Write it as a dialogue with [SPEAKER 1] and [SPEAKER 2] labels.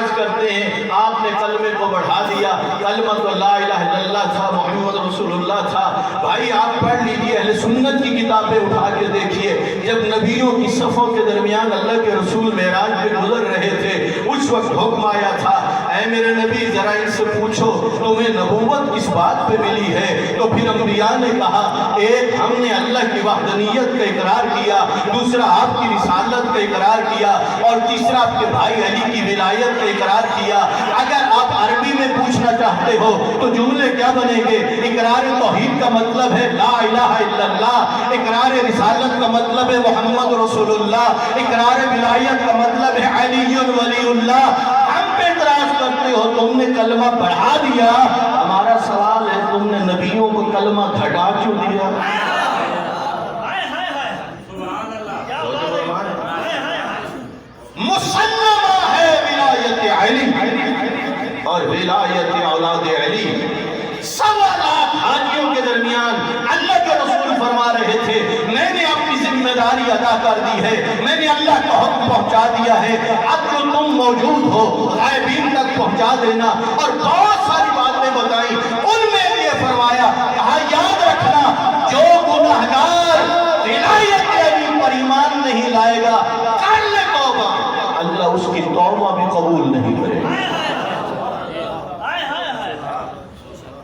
[SPEAKER 1] اعتراض کرتے ہیں آپ نے کلمے کو بڑھا دیا، کلمہ تو لا الہ الا اللہ تھا، محمد رسول اللہ تھا۔ بھائی آپ پڑھ لیجئے، اہل سنت کی کتابیں اٹھا کے دیکھیے، جب نبیوں کی صفوں کے درمیان اللہ کے رسول معراج پہ گزر رہے تھے، اس وقت حکم آیا تھا اے میرے نبی ذرا ان سے پوچھو تمہیں نبوت کس بات پہ ملی ہے؟ تو پھر انبیاء نے کہا ایک ہم نے اللہ کی وحدانیت کا اقرار کیا، دوسرا آپ کی رسالت کا اقرار کیا، اور تیسرا آپ کے بھائی علی کی ولایت کا اقرار کیا۔ اگر آپ عربی میں پوچھنا چاہتے ہو تو جملے کیا بنیں گے؟ اقرار توحید کا مطلب ہے لا الہ الا اللہ، اقرار رسالت کا مطلب ہے محمد رسول اللہ، اقرار ولایت کا مطلب ہے علی ولی اللہ۔ ہم پہ اعتراض کرتے ہو تم نے کلمہ بڑھا دیا، ہمارا سوال ہے تم نے نبیوں کو کلمہ گھٹا کیوں دیا؟ مسلمہ ہے ولایت علی اور ولایت اولاد علی۔ 1.25 لاکھ حاجیوں کے درمیان اللہ کے رسول فرما رہے تھے میں نے اپنی ذمہ داری ادا کر دی ہے، میں نے اللہ کا حکم پہنچا دیا ہے، اب جو تم موجود ہو غائبین تک پہنچا دینا۔ اور بہت ساری باتیں بتائیں، ان میں یہ فرمایا کہا یاد